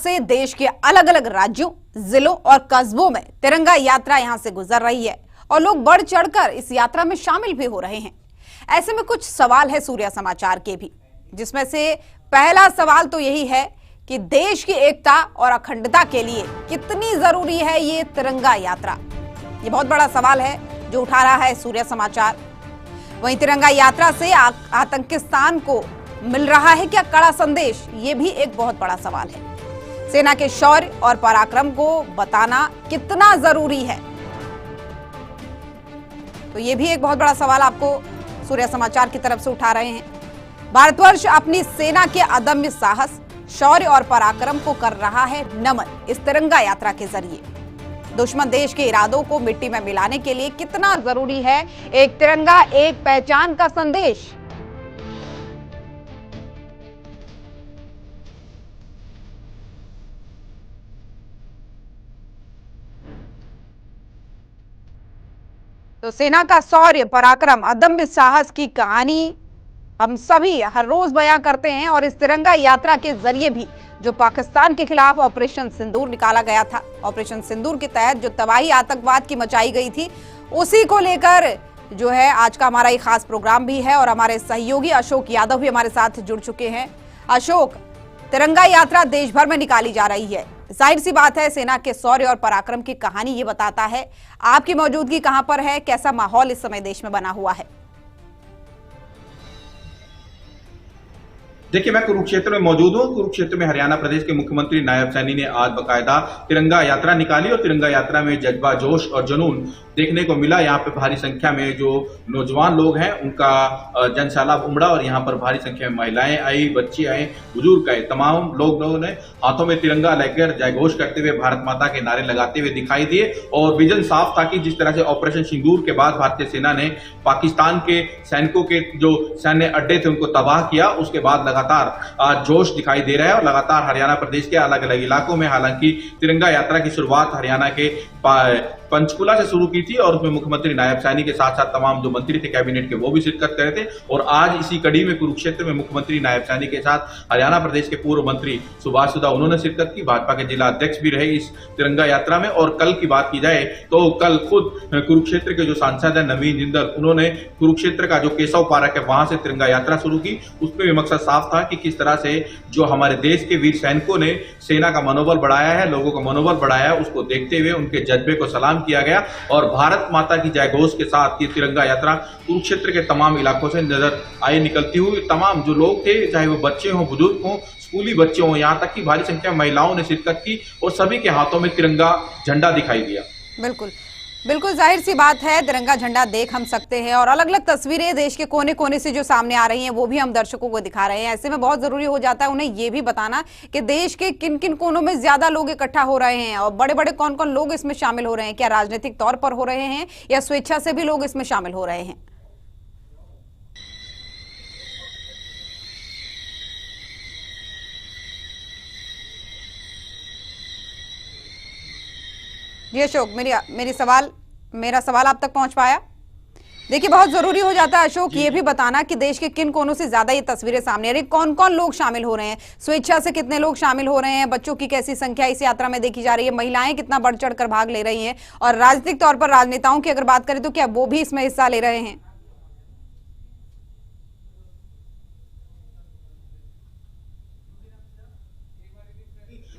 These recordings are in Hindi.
से देश के अलग अलग राज्यों, जिलों और कस्बों में तिरंगा यात्रा यहां से गुजर रही है और लोग बढ़ चढ़कर इस यात्रा में शामिल भी हो रहे हैं। ऐसे में कुछ सवाल है सूर्य समाचार के भी, जिसमें से पहला सवाल तो यही है कि देश की एकता और अखंडता के लिए कितनी जरूरी है ये तिरंगा यात्रा। ये बहुत बड़ा सवाल है जो उठा रहा है सूर्य समाचार। वहीं तिरंगा यात्रा से आतंकिस्तान को मिल रहा है क्या कड़ा संदेश, ये भी एक बहुत बड़ा सवाल है। सेना के शौर्य और पराक्रम को बताना कितना जरूरी है, तो ये भी एक बहुत बड़ा सवाल आपको सूर्य समाचार की तरफ से उठा रहे हैं। भारतवर्ष अपनी सेना के अदम्य साहस, शौर्य और पराक्रम को कर रहा है नमन इस तिरंगा यात्रा के जरिए। दुश्मन देश के इरादों को मिट्टी में मिलाने के लिए कितना जरूरी है एक तिरंगा, एक पहचान का संदेश। तो सेना का शौर्य, पराक्रम, अदम्य साहस की कहानी हम सभी हर रोज बयां करते हैं और इस तिरंगा यात्रा के जरिए भी जो पाकिस्तान के खिलाफ ऑपरेशन सिंदूर निकाला गया था, ऑपरेशन सिंदूर के तहत जो तबाही आतंकवाद की मचाई गई थी, उसी को लेकर जो है आज का हमारा ये खास प्रोग्राम भी है और हमारे सहयोगी अशोक यादव भी हमारे साथ जुड़ चुके हैं। अशोक, तिरंगा यात्रा देश भर में निकाली जा रही है, जाहिर सी बात है सेना के शौर्य और पराक्रम की कहानी ये बताता है। आपकी मौजूदगी कहां पर है, कैसा माहौल इस समय देश में बना हुआ है? देखिए, मैं कुरुक्षेत्र में मौजूद हूँ। कुरुक्षेत्र में हरियाणा प्रदेश के मुख्यमंत्री नायब सैनी ने आज बकायदा तिरंगा यात्रा निकाली और तिरंगा यात्रा में जज्बा, जोश और जुनून देखने को मिला। यहाँ पे भारी संख्या में जो नौजवान लोग हैं उनका जनसैलाब उमड़ा और यहाँ पर भारी संख्या में महिलाएं आई, बच्चे आए, बुजुर्ग आए, तमाम लोगों ने हाथों में तिरंगा लेकर जयघोष करते हुए भारत माता के नारे लगाते हुए दिखाई दिए। और विजन साफ था कि जिस तरह से ऑपरेशन सिंदूर के बाद भारतीय सेना ने पाकिस्तान के सैनिकों के जो सैन्य अड्डे थे उनको तबाह किया, उसके बाद लगातार जोश दिखाई दे रहा है। और लगातार हरियाणा प्रदेश के अलग अलग इलाकों में, हालांकि तिरंगा यात्रा की शुरुआत हरियाणा के पंचकुला से शुरू की थी और उसमें मुख्यमंत्री नायब सैनी के साथ साथ तमाम जो मंत्री थे कैबिनेट के वो भी शिरकत कर रहे थे। और आज इसी कड़ी में कुरुक्षेत्र में मुख्यमंत्री नायब सैनी के साथ हरियाणा प्रदेश के पूर्व मंत्री सुभाष सुधा उन्होंने शिरकत की, भाजपा के जिला अध्यक्ष भी रहे इस तिरंगा यात्रा में। और कल की बात की जाए तो कल खुद कुरुक्षेत्र के जो सांसद है नवीन जिंदल, उन्होंने कुरुक्षेत्र का जो केशव पार्क है वहां से तिरंगा यात्रा शुरू की। उसमें भी मकसद साफ था कि किस तरह से जो हमारे देश के वीर सैनिकों ने सेना का मनोबल बढ़ाया है, लोगों का मनोबल बढ़ाया है, उसको देखते हुए उनके जज्बे को सलाम किया गया। और भारत माता की जयघोष के साथ ये तिरंगा यात्रा कुरुक्षेत्र के तमाम इलाकों से नजर आई निकलती हुई। तमाम जो लोग थे, चाहे वो बच्चे हों, बुजुर्ग हों, स्कूली बच्चे हों, यहाँ तक कि भारी संख्या में महिलाओं ने शिरकत की और सभी के हाथों में तिरंगा झंडा दिखाई दिया। बिल्कुल बिल्कुल जाहिर सी बात है, तिरंगा झंडा देख हम सकते हैं और अलग अलग तस्वीरें देश के कोने कोने से जो सामने आ रही हैं वो भी हम दर्शकों को दिखा रहे हैं। ऐसे में बहुत जरूरी हो जाता है उन्हें ये भी बताना कि देश के किन किन कोनों में ज्यादा लोग इकट्ठा हो रहे हैं और बड़े बड़े कौन कौन लोग इसमें शामिल हो रहे हैं। क्या राजनीतिक तौर पर हो रहे हैं या स्वेच्छा से भी लोग इसमें शामिल हो रहे हैं? जी अशोक, मेरा सवाल आप तक पहुंच पाया? देखिए, बहुत जरूरी हो जाता है अशोक ये भी बताना कि देश के किन कोनों से ज्यादा ये तस्वीरें सामने आ रही, कौन कौन लोग शामिल हो रहे हैं, स्वेच्छा से कितने लोग शामिल हो रहे हैं, बच्चों की कैसी संख्या इस यात्रा में देखी जा रही है, महिलाएं कितना बढ़ चढ़ कर भाग ले रही हैं और राजनीतिक तौर पर राजनेताओं की अगर बात करें तो क्या वो भी इसमें हिस्सा ले रहे हैं?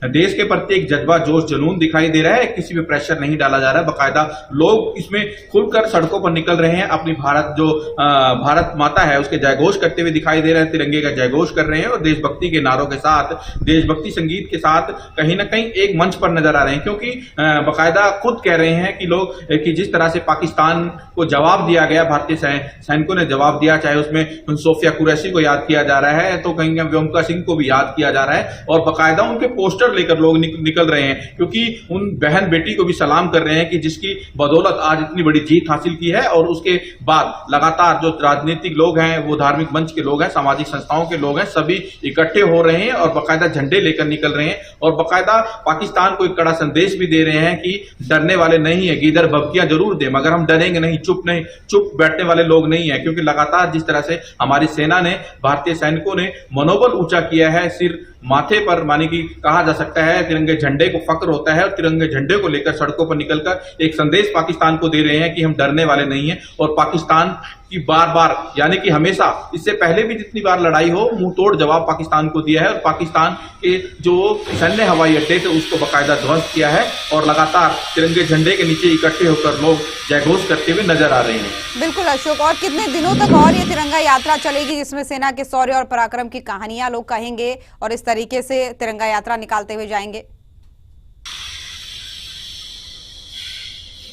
देश के प्रति एक जज्बा, जोश, जुनून दिखाई दे रहा है। किसी पे प्रेशर नहीं डाला जा रहा है, बाकायदा लोग इसमें खुलकर सड़कों पर निकल रहे हैं, अपनी भारत माता है उसके जयघोष करते हुए दिखाई दे रहे हैं, तिरंगे का जयघोष कर रहे हैं और देशभक्ति के नारों के साथ, देशभक्ति संगीत के साथ कहीं ना कहीं एक मंच पर नजर आ रहे हैं। क्योंकि बाकायदा खुद कह रहे हैं कि लोग कि जिस तरह से पाकिस्तान को जवाब दिया गया, भारतीय सैनिकों ने जवाब दिया, चाहे उसमें सोफिया कुरैशी को याद किया जा रहा है तो कहीं व्योमिका सिंह को भी याद किया जा रहा है और बाकायदा उनके पोस्टर लेकर लोग निकल रहे हैं, क्योंकि उन बहन बेटी को भी सलाम कर रहे हैं कि जिसकी बदौलत आज इतनी बड़ी जीत हासिल की है। और उसके बाद लगातार जो राजनीतिक लोग हैं, वो धार्मिक मंच के लोग हैं, सामाजिक संस्थाओं के लोग हैं, सभी इकट्ठे हो रहे हैं और बाकायदा झंडे लेकर निकल रहे हैं और बाकायदा पाकिस्तान को एक कड़ा संदेश भी दे रहे हैं कि डरने वाले नहीं है, गीदड़ भभकियां जरूर दे मगर हम डरेंगे नहीं, चुप बैठने वाले लोग नहीं है। क्योंकि लगातार जिस तरह से हमारी सेना ने, भारतीय सैनिकों ने मनोबल ऊंचा किया है, सिर माथे पर माने कि कहा जा सकता है तिरंगे झंडे को फक्र होता है और तिरंगे झंडे को लेकर सड़कों पर निकलकर एक संदेश पाकिस्तान को दे रहे हैं कि हम डरने वाले नहीं हैं और पाकिस्तान की बार बार यानी कि हमेशा इससे पहले भी जितनी बार लड़ाई हो मुंह तोड़ जवाब पाकिस्तान को दिया है और पाकिस्तान के जो सैन्य हवाई अड्डे थे उसको बाकायदा ध्वस्त किया है और लगातार तिरंगे झंडे के नीचे इकट्ठे होकर लोग जयघोष करते हुए नजर आ रहे हैं। बिल्कुल अशोक, और कितने दिनों तक और ये तिरंगा यात्रा चलेगी जिसमें सेना के शौर्य और पराक्रम की कहानियां लोग कहेंगे और इस तरीके से तिरंगा यात्रा निकालते हुए जाएंगे?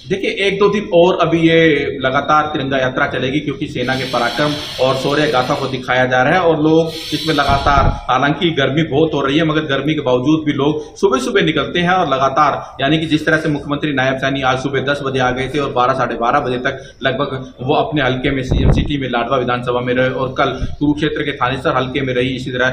देखिए 1-2 दिन और अभी ये लगातार तिरंगा यात्रा चलेगी क्योंकि सेना के पराक्रम और शौर्य गाथा को दिखाया जा रहा है और लोग इसमें लगातार, हालांकि गर्मी बहुत हो रही है मगर गर्मी के बावजूद भी लोग सुबह सुबह निकलते हैं और लगातार यानी कि जिस तरह से मुख्यमंत्री नायब सैनी आज सुबह 10 बजे आ गए थे और 12-12:30 बजे तक लगभग वो अपने हल्के में सीएम सिटी में लाडवा विधानसभा में रहे और कल कुरुक्षेत्र के थानेसर हल्के में रही, इसी तरह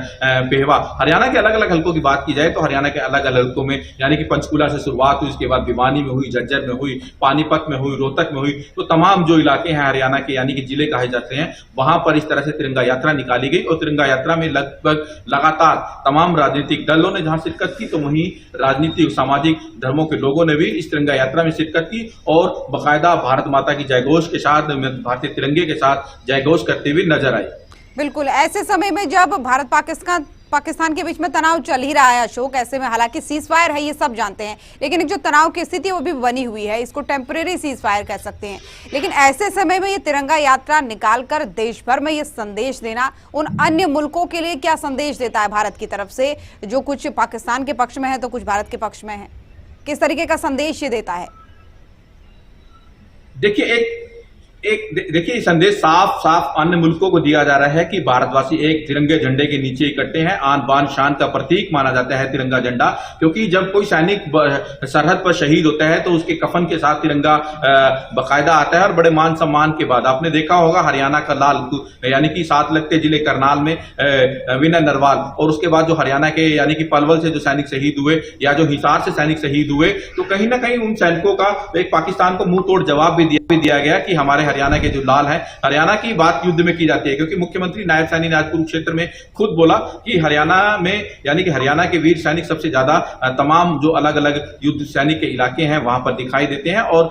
पेहवा। हरियाणा के अलग अलग हल्कों की बात की जाए तो हरियाणा के अलग अलग हल्कों में यानी कि पंचकूला से शुरुआत हुई, उसके बाद भिवानी में हुई, झज्जर में हुई, पानीपत में हुई, रोहतक में हुई, तो तमाम जो इलाके हैं हरियाणा के यानी कि जिले कहे जाते हैं वहां पर इस तरह से तिरंगा यात्रा निकाली गई और तिरंगा यात्रा में लगभग लगातार तमाम राजनीतिक दलों ने जहां शिरकत की तो वहीं राजनीतिक सामाजिक धर्मों के लोगों ने भी इस तिरंगा यात्रा में शिरकत की और बाकायदा भारत माता की जयघोष के साथ, भारतीय तिरंगे के साथ जयघोष करते हुए नजर आए। बिल्कुल, ऐसे समय में जब भारत पाकिस्तान के बीच में तनाव चल ही रहा है अशोक, ऐसे में हालांकि सीज फायर है ये सब जानते हैं, लेकिन एक जो तनाव की स्थिति वो भी बनी हुई है, इसको टेम्परेरी सीज फायर कह सकते हैं। लेकिन ऐसे समय में ये तिरंगा यात्रा निकालकर देश भर में ये संदेश देना उन अन्य मुल्कों के लिए क्या संदेश देता है भारत की तरफ से, जो कुछ पाकिस्तान के पक्ष में है तो कुछ भारत के पक्ष में है? किस तरीके का संदेश ये देता है? देखिए संदेश साफ साफ अन्य मुल्कों को दिया जा रहा है कि भारतवासी एक तिरंगे झंडे के नीचे इकट्ठे हैं। आन बान शान का प्रतीक माना जाता है तिरंगा झंडा, क्योंकि जब कोई सैनिक सरहद पर शहीद होता है तो उसके कफन के साथ तिरंगा बाकायदा आता है और बड़े मान सम्मान के बाद। आपने देखा होगा हरियाणा का लाल यानी कि साथ लगते जिले करनाल में विनय नरवाल और उसके बाद जो हरियाणा के यानी कि पलवल से जो सैनिक शहीद हुए या जो हिसार से सैनिक शहीद हुए, तो कहीं ना कहीं उन सैनिकों का एक पाकिस्तान को मुंह तोड़ जवाब भी दिया गया कि हमारे हरियाणा के जो लाल हैं, हरियाणा की बात युद्ध में की जाती है क्योंकि मुख्यमंत्री नायब सैनी ने आज कुरुक्षेत्र में खुद बोला कि हरियाणा में यानी कि हरियाणा के वीर सैनिक सबसे ज्यादा तमाम जो अलग अलग युद्ध सैनिक के इलाके हैं वहां पर दिखाई देते हैं और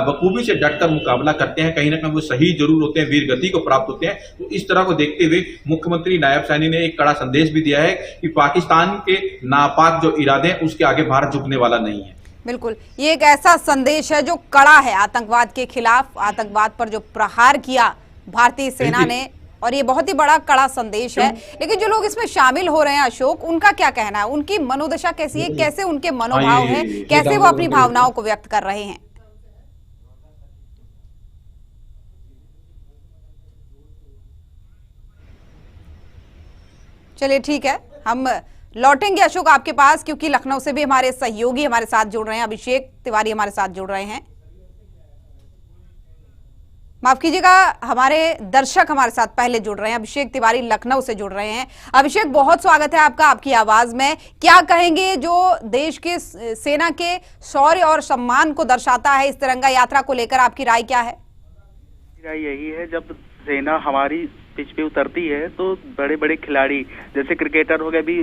बखूबी से डटकर मुकाबला करते हैं। कहीं ना कहीं वो शहीद जरूर होते हैं, वीर गति को प्राप्त होते हैं। तो इस तरह को देखते हुए मुख्यमंत्री नायब सैनी ने एक कड़ा संदेश भी दिया है कि पाकिस्तान के नापाक जो इरादे हैं उसके आगे भारत झुकने वाला नहीं है। बिल्कुल, ये एक ऐसा संदेश है जो कड़ा है आतंकवाद के खिलाफ, आतंकवाद पर जो प्रहार किया भारतीय सेना ने, और ये बहुत ही बड़ा कड़ा संदेश है। लेकिन जो लोग इसमें शामिल हो रहे हैं अशोक, उनका क्या कहना है? उनकी मनोदशा कैसी है? कैसे उनके मनोभाव है? कैसे वो अपनी भावनाओं को व्यक्त कर रहे हैं? चलिए ठीक है, हम लौटेंगे अशोक आपके पास, क्योंकि लखनऊ से भी हमारे सहयोगी हमारे साथ जुड़ रहे हैं, अभिषेक तिवारी हमारे साथ जुड़ रहे हैं। माफ कीजिएगा, हमारे दर्शक हमारे साथ पहले जुड़ रहे हैं। अभिषेक तिवारी लखनऊ से जुड़ रहे हैं। अभिषेक, बहुत स्वागत है आपका, आपकी आवाज में। क्या कहेंगे जो देश के सेना के शौर्य और सम्मान को दर्शाता है इस तिरंगा यात्रा को लेकर, आपकी राय क्या है? राय यही है, जब सेना हमारी पिच पे उतरती है तो बड़े बड़े खिलाड़ी जैसे क्रिकेटर हो गए, भी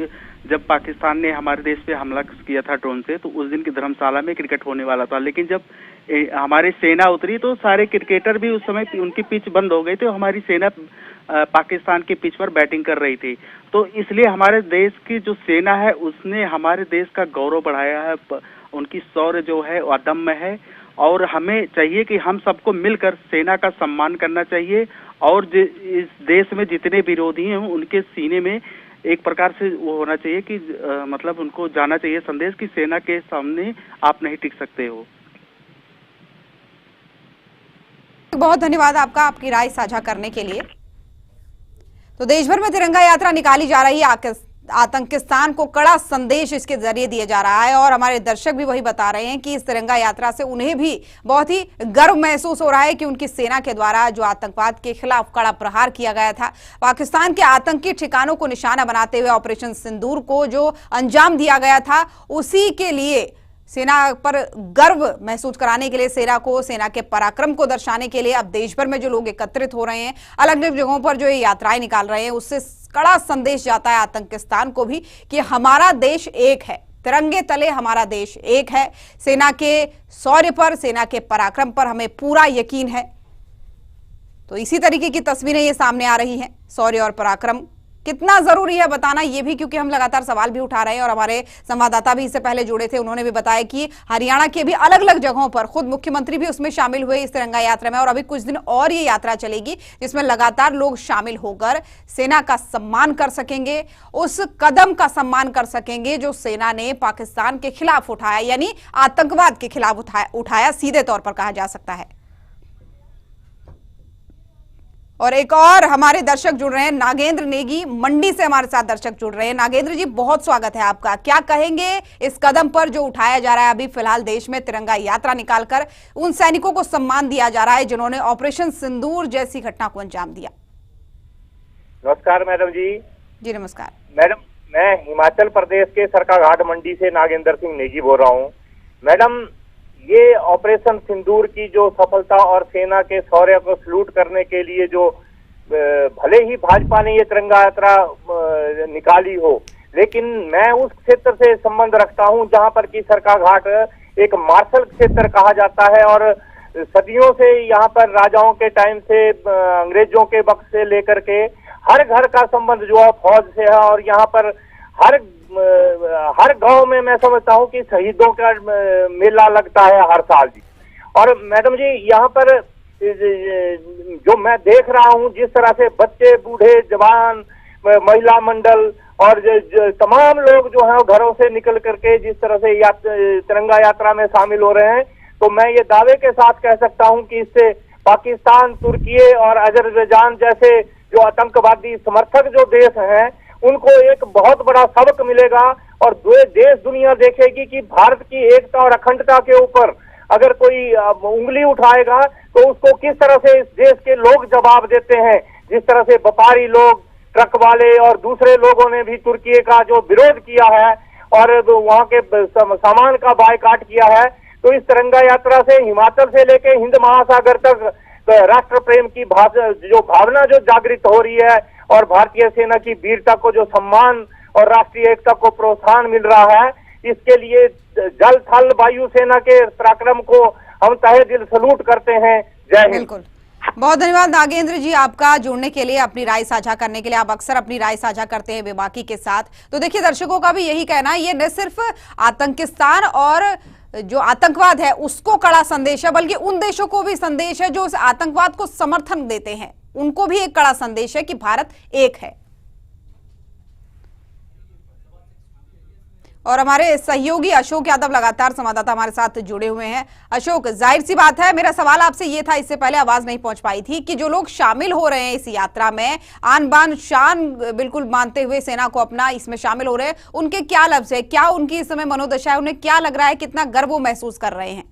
जब पाकिस्तान ने हमारे देश पे हमला किया था ड्रोन से, तो उस दिन की धर्मशाला में क्रिकेट होने वाला था, लेकिन जब हमारी सेना उतरी तो सारे क्रिकेटर भी उस समय उनकी पिच बंद हो गई थी। हमारी सेना पाकिस्तान की पिच पर बैटिंग कर रही थी, तो इसलिए हमारे देश की जो सेना है उसने हमारे देश का गौरव बढ़ाया है। उनकी शौर्य जो है अदम्य है और हमें चाहिए कि हम सबको मिलकर सेना का सम्मान करना चाहिए और इस देश में जितने विरोधी हैं उनके सीने में एक प्रकार से वो होना चाहिए कि मतलब उनको जाना चाहिए संदेश कि सेना के सामने आप नहीं टिक सकते हो। बहुत धन्यवाद आपका, आपकी राय साझा करने के लिए। तो देश भर में तिरंगा यात्रा निकाली जा रही है, आतंकिस्तान को कड़ा संदेश इसके जरिए दिया जा रहा है और हमारे दर्शक भी वही बता रहे हैं कि इस तिरंगा यात्रा से उन्हें भी बहुत ही गर्व महसूस हो रहा है कि उनकी सेना के द्वारा जो आतंकवाद के खिलाफ कड़ा प्रहार किया गया था, पाकिस्तान के आतंकी ठिकानों को निशाना बनाते हुए ऑपरेशन सिंदूर को जो अंजाम दिया गया था, उसी के लिए सेना पर गर्व महसूस कराने के लिए, सेना को, सेना के पराक्रम को दर्शाने के लिए अब देश भर में जो लोग एकत्रित हो रहे हैं, अलग अलग जगहों पर जो ये यात्राएं निकाल रहे हैं, उससे कड़ा संदेश जाता है आतंकिस्तान को भी कि हमारा देश एक है, तिरंगे तले हमारा देश एक है। सेना के शौर्य पर, सेना के पराक्रम पर हमें पूरा यकीन है। तो इसी तरीके की तस्वीरें ये सामने आ रही हैं। शौर्य और पराक्रम कितना जरूरी है बताना ये भी, क्योंकि हम लगातार सवाल भी उठा रहे हैं और हमारे संवाददाता भी इससे पहले जुड़े थे, उन्होंने भी बताया कि हरियाणा के भी अलग अलग जगहों पर खुद मुख्यमंत्री भी उसमें शामिल हुए इस तिरंगा यात्रा में। और अभी कुछ दिन और ये यात्रा चलेगी जिसमें लगातार लोग शामिल होकर सेना का सम्मान कर सकेंगे, उस कदम का सम्मान कर सकेंगे जो सेना ने पाकिस्तान के खिलाफ उठाया, यानी आतंकवाद के खिलाफ उठाया सीधे तौर पर कहा जा सकता है। और एक और हमारे दर्शक जुड़ रहे हैं, नागेंद्र नेगी मंडी से हमारे साथ दर्शक जुड़ रहे हैं। नागेंद्र जी, बहुत स्वागत है आपका। क्या कहेंगे इस कदम पर जो उठाया जा रहा है अभी फिलहाल देश में तिरंगा यात्रा निकालकर उन सैनिकों को सम्मान दिया जा रहा है जिन्होंने ऑपरेशन सिंदूर जैसी घटना को अंजाम दिया? नमस्कार मैडम जी। जी नमस्कार मैडम, मैं हिमाचल प्रदेश के सरकाघाट मंडी से नागेंद्र सिंह नेगी बोल रहा हूँ। मैडम, ये ऑपरेशन सिंदूर की जो सफलता और सेना के शौर्य को सलूट करने के लिए जो भले ही भाजपा ने ये तिरंगा यात्रा निकाली हो, लेकिन मैं उस क्षेत्र से संबंध रखता हूं जहां पर की सरकाघाट एक मार्शल क्षेत्र कहा जाता है और सदियों से यहाँ पर राजाओं के टाइम से, अंग्रेजों के वक्त से लेकर के हर घर का संबंध जो है फौज से है। और यहाँ पर हर गांव में मैं समझता हूं कि शहीदों का मेला लगता है हर साल जी। और मैडम जी, यहाँ पर जो मैं देख रहा हूं जिस तरह से बच्चे, बूढ़े, जवान, महिला मंडल और तमाम लोग जो हैं घरों से निकल करके जिस तरह से तिरंगा यात्रा में शामिल हो रहे हैं, तो मैं ये दावे के साथ कह सकता हूं कि इससे पाकिस्तान, तुर्की और अजरबैजान जैसे जो आतंकवादी समर्थक जो देश हैं उनको एक बहुत बड़ा सबक मिलेगा। और देश दुनिया देखेगी कि भारत की एकता और अखंडता के ऊपर अगर कोई उंगली उठाएगा तो उसको किस तरह से इस देश के लोग जवाब देते हैं। जिस तरह से व्यापारी लोग, ट्रक वाले और दूसरे लोगों ने भी तुर्की का जो विरोध किया है और वहां के सामान का बायकाट किया है, तो इस तिरंगा यात्रा से हिमाचल से लेके हिंद महासागर तक राष्ट्र प्रेम की जो भावना जो जागृत हो रही है और भारतीय सेना की वीरता को जो सम्मान और राष्ट्रीय एकता को प्रोत्साहन मिल रहा है, इसके लिए जल, थल, वायु सेना के पराक्रम को हम तहे दिल सलूट करते हैं। जय हिंद। बिल्कुल, बहुत धन्यवाद नागेंद्र जी आपका जुड़ने के लिए, अपनी राय साझा करने के लिए। आप अक्सर अपनी राय साझा करते हैं बेबाकी के साथ। तो देखिए, दर्शकों का भी यही कहना है, ये न सिर्फ आतंकिस्तान और जो आतंकवाद है उसको कड़ा संदेश है, बल्कि उन देशों को भी संदेश है जो उस आतंकवाद को समर्थन देते हैं, उनको भी एक कड़ा संदेश है कि भारत एक है। और हमारे सहयोगी अशोक यादव लगातार संवाददाता हमारे साथ जुड़े हुए हैं। अशोक, जाहिर सी बात है, मेरा सवाल आपसे ये था, इससे पहले आवाज नहीं पहुंच पाई थी, कि जो लोग शामिल हो रहे हैं इस यात्रा में, आन बान शान बिल्कुल मानते हुए सेना को अपना इसमें शामिल हो रहे हैं, उनके क्या लफ्ज है, क्या उनकी इस समय मनोदशा है, उन्हें क्या लग रहा है, कितना गर्व वो महसूस कर रहे हैं?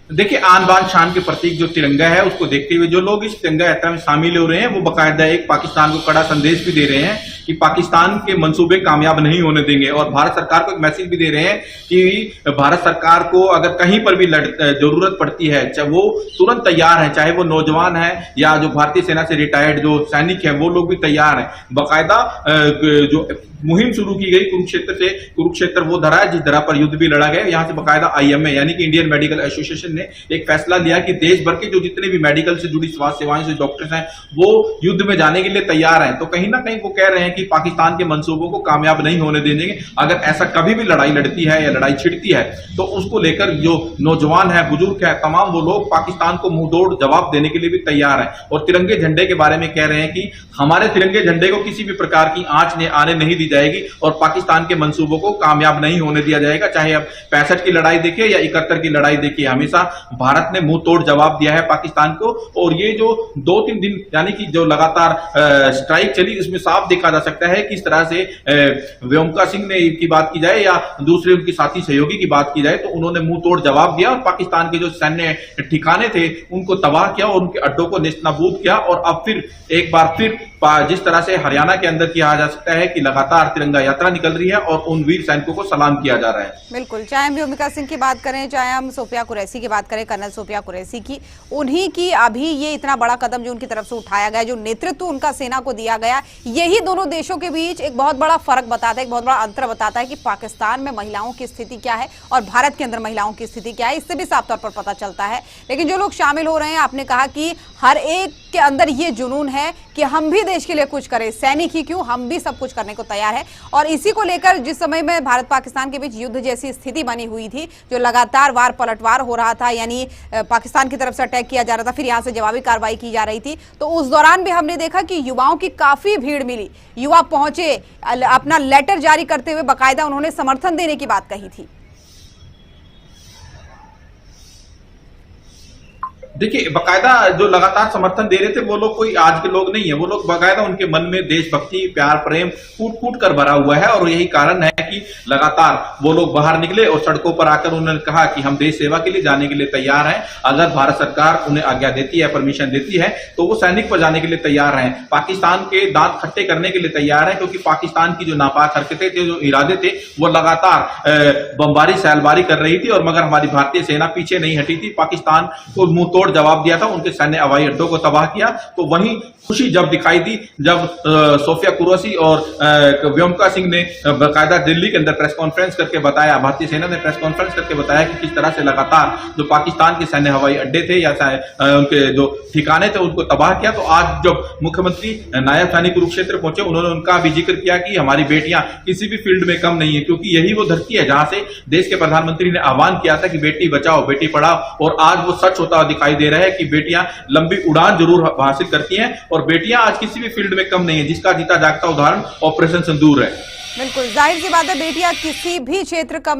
देखिए, आन बान शान के प्रतीक जो तिरंगा है उसको देखते हुए जो लोग इस तिरंगा यात्रा में शामिल हो रहे हैं वो बाकायदा एक पाकिस्तान को कड़ा संदेश भी दे रहे हैं कि पाकिस्तान के मंसूबे कामयाब नहीं होने देंगे। और भारत सरकार को एक मैसेज भी दे रहे हैं कि भारत सरकार को अगर कहीं पर भी जरूरत पड़ती है, चाहे वो तुरंत तैयार है, चाहे वो नौजवान है या जो भारतीय सेना से रिटायर्ड जो सैनिक है वो लोग भी तैयार हैं। बाकायदा जो मुहिम शुरू की गई कुरुक्षेत्र वो धरा है जिस धरा पर युद्ध भी लड़ा गया। यहाँ से बाकायदा IMA यानी कि इंडियन मेडिकल एसोसिएशन ने एक फैसला लिया कि देश भर के जो जितने भी मेडिकल से जुड़ी स्वास्थ्य सेवाएं से डॉक्टर्स हैं वो युद्ध में जाने के लिए तैयार हैं। तो कहीं ना कहीं वो कह रहे हैं कि पाकिस्तान के मंसूबों को कामयाब नहीं होने देंगे। अगर ऐसा कभी भी लड़ाई लड़ती है या लड़ाई छिड़ती है तो उसको लेकर जो नौजवान है, बुजुर्ग है, तमाम वो लोग पाकिस्तान को मुंहतोड़ जवाब देने के लिए भी तैयार है। और तिरंगे झंडे के बारे में कह रहे हैं कि हमारे तिरंगे झंडे को किसी भी प्रकार की आंच आने नहीं दी जाएगी और पाकिस्तान के मंसूबों को कामयाब नहीं होने दिया जाएगा। चाहे अब 65 की लड़ाई देखिए या 71 की लड़ाई देखिए, हमेशा भारत ने मुंह तोड़ जवाब दिया है पाकिस्तान को। और ये जो 2-3 दिन यानी कि जो लगातार स्ट्राइक चली, इसमें साफ देखा जा सकता है किस तरह से व्योमका सिंह ने की बात की जाए या दूसरे उनके साथी सहयोगी की बात की जाए तो उन्होंने मुंह तोड़ जवाब दिया और पाकिस्तान के जो सैन्य ठिकाने थे उनको तबाह किया और उनके अड्डों को नेस्तनाबूद किया। और अब फिर एक बार फिर जिस तरह से हरियाणा के अंदर किया जा सकता है कि लगातार तिरंगा यात्रा निकल रही है और उन वीर सैनिकों को सलाम किया जा रहा है। बिल्कुल, चाहे हम व्योमिका सिंह की बात करें, चाहे हम सोफिया कुरैशी की बात करें, कर्नल सोफिया कुरैशी की, उन्हीं की अभी ये इतना बड़ा कदम जो उनकी तरफ से उठाया गया, जो नेतृत्व उनका सेना को दिया गया, यही दोनों देशों के बीच एक बहुत बड़ा फर्क बताता है, एक बहुत बड़ा अंतर बताता है कि पाकिस्तान में महिलाओं की स्थिति क्या है और भारत के अंदर महिलाओं की स्थिति क्या है। इससे भी साफ तौर पर पता चलता है। लेकिन जो लोग शामिल हो रहे हैं, आपने कहा कि हर एक के अंदर ये जुनून है कि हम भी देश के लिए कुछ करें, सैनिक ही क्यों, हम भी सब कुछ करने को तैयार है। और इसी को लेकर जिस समय में भारत पाकिस्तान के बीच युद्ध जैसी स्थिति बनी हुई थी, जो लगातार वार पलटवार हो रहा था, यानी पाकिस्तान की तरफ से अटैक किया जा रहा था, फिर यहां से जवाबी कार्रवाई की जा रही थी, तो उस दौरान भी हमने देखा कि युवाओं की काफी भीड़ मिली। युवा पहुंचे, अपना लेटर जारी करते हुए बाकायदा उन्होंने समर्थन देने की बात कही थी। देखिए, बाकायदा जो लगातार समर्थन दे रहे थे वो लोग कोई आज के लोग नहीं है, वो लोग बाकायदा उनके मन में देशभक्ति, प्यार, प्रेम कूट कूट कर भरा हुआ है और यही कारण है कि लगातार वो लोग बाहर निकले और सड़कों पर आकर उन्होंने कहा कि हम देश सेवा के लिए जाने के लिए तैयार हैं। अगर भारत सरकार उन्हें आज्ञा देती है, परमिशन देती है, तो वो सैनिक पर जाने के लिए तैयार हैं, पाकिस्तान के दांत खट्टे करने के लिए तैयार हैं, क्योंकि पाकिस्तान की जो नापाक हरकतें थे, जो इरादे थे, वो लगातार बमबारी सैलबारी कर रही थी और मगर हमारी भारतीय सेना पीछे नहीं हटी थी। पाकिस्तान को मुंह तोड़ जवाब दिया था, उनके सैन्य हवाई अड्डों को तबाह किया। तो वहीं खुशी जब दिखाई दी जब सोफिया कुरैशी और व्योमिका सिंह ने बाकायदा दिल्ली के अंदर प्रेस कॉन्फ्रेंस करके बताया, भारतीय सेना ने प्रेस कॉन्फ्रेंस करके बताया कि किस तरह से लगातार जो पाकिस्तान के सैन्य हवाई अड्डे थे या उनके जो ठिकाने थे उनको तबाह किया। तो आज जब मुख्यमंत्री नायब सैनी कुरुक्षेत्र पहुंचे, उन्होंने उनका भी जिक्र किया कि हमारी बेटियां किसी भी फील्ड में कम नहीं है, क्योंकि यही वो धरती है जहां से देश के प्रधानमंत्री ने आह्वान किया था कि बेटी बचाओ बेटी पढ़ाओ, और आज वो सच होता हुआ दिखाई दे रहा है कि बेटियां लंबी उड़ान जरूर हासिल करती हैं और बेटियां आज किसी भी फील्ड में कम नहीं है, जिसका जीता जागता उदाहरण ऑपरेशन सिंदूर है। बिल्कुल, जाहिर सी बात है, बेटियां किसी भी क्षेत्र कम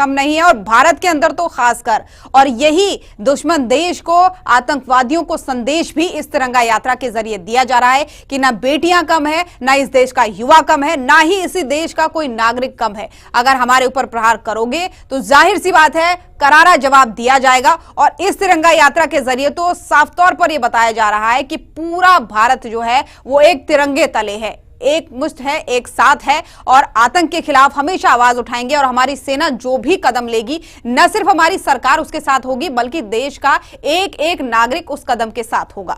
नहीं है और भारत के अंदर तो खासकर। और यही दुश्मन देश को, आतंकवादियों को संदेश भी इस तिरंगा यात्रा के जरिए दिया जा रहा है कि ना बेटियां कम है, ना इस देश का युवा कम है, ना ही इसी देश का कोई नागरिक कम है। अगर हमारे ऊपर प्रहार करोगे तो जाहिर सी बात है करारा जवाब दिया जाएगा। और इस तिरंगा यात्रा के जरिए तो साफ तौर पर यह बताया जा रहा है कि पूरा भारत जो है वो एक तिरंगे तले है, एक मुश्त है, एक साथ है और आतंक के खिलाफ हमेशा आवाज उठाएंगे। और हमारी सेना जो भी कदम लेगी, न सिर्फ हमारी सरकार उसके साथ होगी, बल्कि देश का एक एक नागरिक उस कदम के साथ होगा।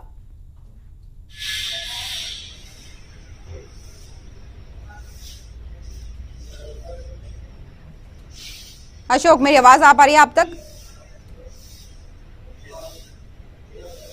अशोक, मेरी आवाज आ पा रही है आप तक?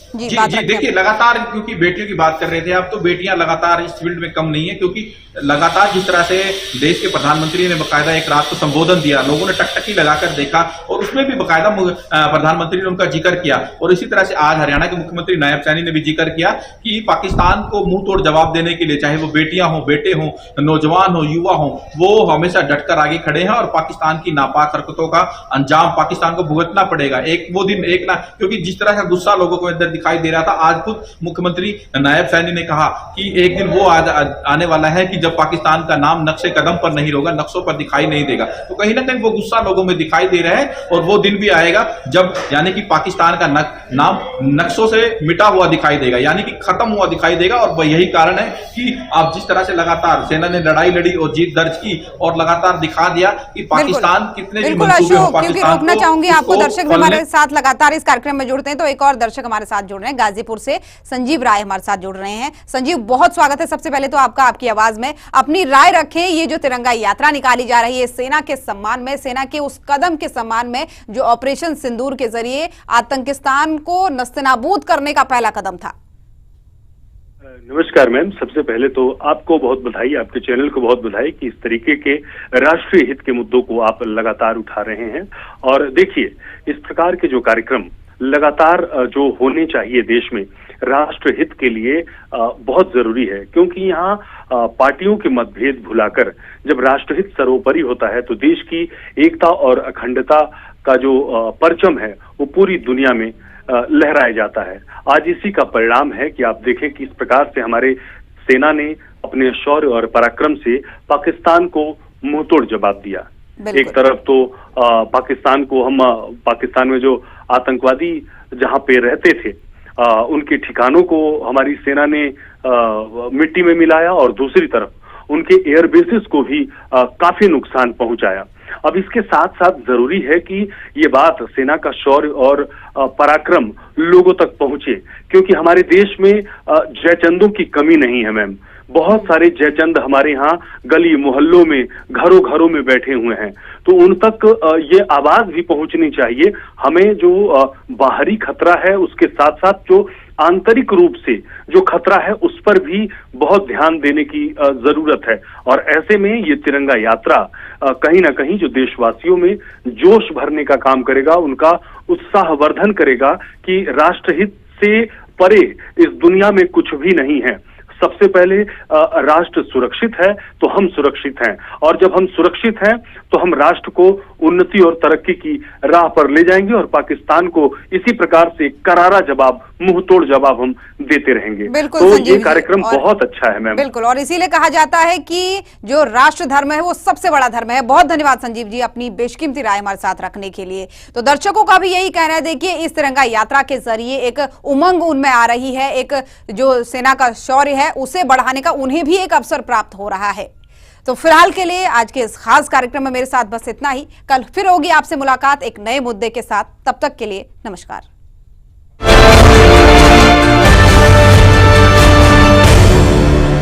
जी, देखिए, लगातार क्योंकि बेटियों की बात कर रहे थे आप, तो बेटियां लगातार इस फील्ड में कम नहीं है, क्योंकि लगातार जिस तरह से देश के प्रधानमंत्री ने बकायदा एक रात को संबोधन दिया, लोगों ने टकटकी लगाकर देखा और उसमें भी बकायदा प्रधानमंत्री ने उनका जिक्र किया। और इसी तरह से आज हरियाणा के मुख्यमंत्री नायब सैनी ने भी जिक्र किया कि पाकिस्तान को मुंह तोड़ जवाब देने के लिए, चाहे वो बेटियां हो, बेटे हो, नौजवान हो, युवा हो, वो हमेशा डटकर आगे खड़े हैं और पाकिस्तान की नापाक हरकतों का अंजाम पाकिस्तान को भुगतना पड़ेगा। एक वो दिन एक ना, क्योंकि जिस तरह का गुस्सा लोगों को अंदर दिखाई दे रहा था, आज खुद मुख्यमंत्री नायब सैनी ने कहा कि एक दिन वो आने वाला है कि जब पाकिस्तान का नाम नक्शे कदम पर नहीं होगा, नक्शों पर दिखाई नहीं देगा। तो कहीं ना कहीं वो गुस्सा लोगों में दिखाई दे रहा है और वो दिन भी आएगा जब यानी कि पाकिस्तान का नाम नक्शों से मिटा हुआ दिखाई देगा, यानी कि खत्म हुआ दिखाई देगा। और वह यही कारण है कि आप जिस तरह से लगातार सेना ने लड़ाई लड़ी और जीत दर्ज की और लगातार दिखा दिया कि पाकिस्तान कितने भी मंसूबे हो, क्योंकि रोकना चाहूंगी आपको, दर्शक हमारे साथ लगातार इस कार्यक्रम में जुड़ते हैं, तो एक और दर्शक हमारे साथ जुड़ रहे हैं, गाजीपुर से संजीव राय हमारे साथ जुड़ रहे हैं। संजीव, बहुत स्वागत है सबसे पहले तो आपका, आपकी आवाज में अपनी राय रखें। ये जो तिरंगा यात्रा निकाली जा रही है सेना के सम्मान में, सेना के उस कदम के सम्मान में जो ऑपरेशन सिंदूर के जरिए आतंकिस्तान को नस्तेनाबूद करने का पहला कदम था। नमस्कार मैम, सबसे पहले तो आपको बहुत बधाई, आपके चैनल को बहुत बधाई कि इस तरीके के राष्ट्रीय हित के मुद्दों को आप लगातार उठा रहे हैं। और देखिए, इस प्रकार के जो कार्यक्रम लगातार जो होने चाहिए देश में राष्ट्र हित के लिए बहुत जरूरी है, क्योंकि यहाँ पार्टियों के मतभेद भुलाकर जब राष्ट्रहित सर्वोपरि होता है तो देश की एकता और अखंडता का जो परचम है वो पूरी दुनिया में लहराया जाता है। आज इसी का परिणाम है कि आप देखें कि इस प्रकार से हमारे सेना ने अपने शौर्य और पराक्रम से पाकिस्तान को मुंहतोड़ जवाब दिया। एक तरफ तो पाकिस्तान में जो आतंकवादी जहां पे रहते थे उनके ठिकानों को हमारी सेना ने मिट्टी में मिलाया और दूसरी तरफ उनके एयर बेसिस को भी काफी नुकसान पहुंचाया। अब इसके साथ साथ जरूरी है कि ये बात सेना का शौर्य और पराक्रम लोगों तक पहुंचे, क्योंकि हमारे देश में जयचंदों की कमी नहीं है मैम। बहुत सारे जयचंद हमारे यहाँ गली मोहल्लों में घरों घरों में बैठे हुए हैं, तो उन तक ये आवाज भी पहुंचनी चाहिए। हमें जो बाहरी खतरा है उसके साथ साथ जो आंतरिक रूप से जो खतरा है उस पर भी बहुत ध्यान देने की जरूरत है। और ऐसे में ये तिरंगा यात्रा कहीं ना कहीं जो देशवासियों में जोश भरने का काम करेगा, उनका उत्साहवर्धन करेगा कि राष्ट्रहित से परे इस दुनिया में कुछ भी नहीं है। सबसे पहले राष्ट्र सुरक्षित है तो हम सुरक्षित हैं, और जब हम सुरक्षित हैं तो हम राष्ट्र को उन्नति और तरक्की की राह पर ले जाएंगे और पाकिस्तान को इसी प्रकार से करारा जवाब, मुंह तोड़ जवाब हम देते रहेंगे। बिल्कुल तो संजीव ये कार्यक्रम बहुत अच्छा है मैम। बिल्कुल, और इसीलिए कहा जाता है कि जो राष्ट्र धर्म है वो सबसे बड़ा धर्म है। बहुत धन्यवाद संजीव जी अपनी बेशकीमती राय हमारे साथ रखने के लिए। तो दर्शकों का भी यही कहना है, देखिए इस तिरंगा यात्रा के जरिए एक उमंग उनमें आ रही है, एक जो सेना का शौर्य है उसे बढ़ाने का उन्हें भी एक अवसर प्राप्त हो रहा है। तो फिलहाल के लिए आज के इस खास कार्यक्रम में मेरे साथ बस इतना ही। कल फिर होगी आपसे मुलाकात एक नए मुद्दे के साथ। तब तक के लिए नमस्कार।